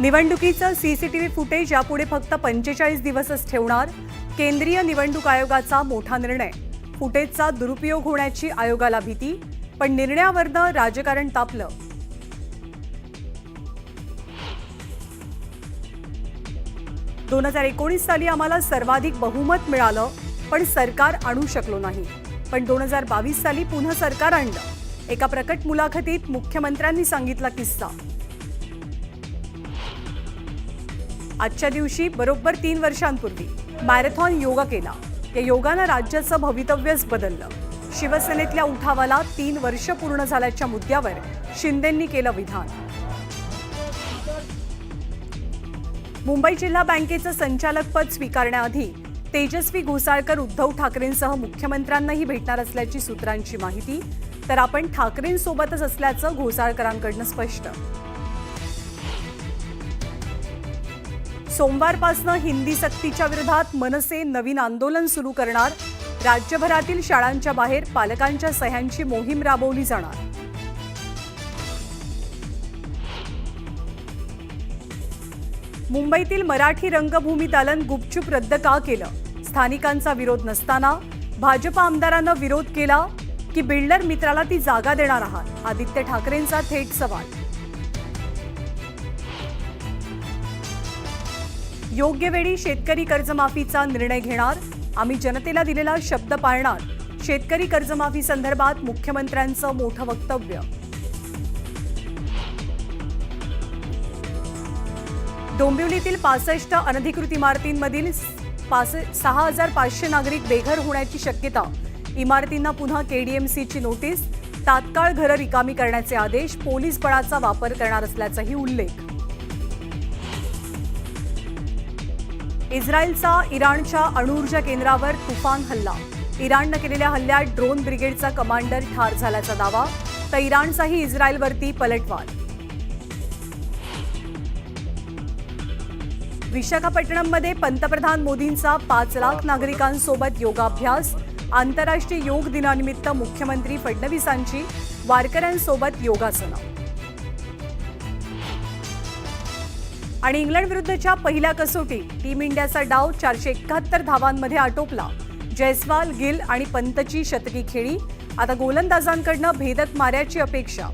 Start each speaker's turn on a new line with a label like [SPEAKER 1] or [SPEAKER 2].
[SPEAKER 1] निवडणुकीचं CCTV footage यापुढे फक्त 45 दिवसच ठेवणार. केंद्रीय निवडणूक आयोगाचा मोठा निर्णय. फुटेजचा दुरुपयोग होण्याची आयोगाला भीती, पण निर्णयावरनं राजकारण तापलं. दोन 2019 साली आम्हाला सर्वाधिक बहुमत मिळालं, पण सरकार आणू शकलो नाही. पण 2022 साली पुन्हा सरकार आणलं. एका प्रकट मुलाखतीत मुख्यमंत्र्यांनी सांगितला किस्सा. आजच्या दिवशी बरोबर 3 वर्षांपूर्वी मॅरेथॉन योगा केला. या योगानं राज्याचं भवितव्यच बदललं. शिवसेनेतल्या उठावाला 3 वर्ष पूर्ण झाल्याच्या मुद्द्यावर शिंदेंनी केलं विधान. मुंबई जिल्हा बँकेचं संचालकपद स्वीकारण्याआधी तेजस्वी घोसाळकर उद्धव ठाकरेंसह मुख्यमंत्र्यांनाही भेटणार असल्याची सूत्रांची माहिती. तर आपण ठाकरेंसोबतच असल्याचं घोसाळकरांकडून स्पष्ट. सोमवारपासून हिंदी सक्तीच्या विरोधात मनसे नवीन आंदोलन सुरू करणार. राज्यभरातील शाळांच्या बाहेर पालकांच्या सह्यांची मोहीम राबवली जाणार. मुंबईतील मराठी रंगभूमी दालन गुपचूप रद्द का केलं? स्थानिकांचा विरोध नसताना भाजप आमदारांना विरोध केला की बिल्डर मित्राला ती जागा देणार आहात? आदित्य ठाकरेंचा थेट सवाल. योग्य वेळी शेतकरी कर्जमाफीचा निर्णय घेणार. आम्ही जनतेला दिलेला शब्द पाळणार. शेतकरी कर्जमाफी संदर्भात मुख्यमंत्र्यांचं मोठं वक्तव्य. डोंबिवलीतील 65 अनधिकृत इमारतींमधील 6,500 नागरिक बेघर होण्याची शक्यता. इमारतींना पुन्हा केडीएमसीची नोटीस. तात्काळ घरं रिकामी करण्याचे आदेश. पोलीस बळाचा वापर करणार असल्याचाही उल्लेख. इस्रायलचा इराणच्या अणुऊर्जा केंद्रावर तुफान हल्ला. इराणनं केलेल्या हल्ल्यात ड्रोन ब्रिगेडचा कमांडर ठार झाल्याचा दावा. तर इराणचाही इस्रायलवरती पलटवार. विशाखापट्टणममध्ये पंतप्रधान मोदींचा 5 लाख नागरिकांसोबत योगाभ्यास. आंतरराष्ट्रीय योग दिनानिमित्त मुख्यमंत्री फडणवीसांची वारकऱ्यांसोबत योगासनं. आणि इंग्लंड विरुद्धच्या पहिल्या कसोटीत टीम इंडियाचा डाव 471 धावांमध्ये आटोपला. जयस्वाल, गिल आणि पंतची शतकी खेळी. आता गोलंदाजांकडनं भेदक माऱ्याची अपेक्षा.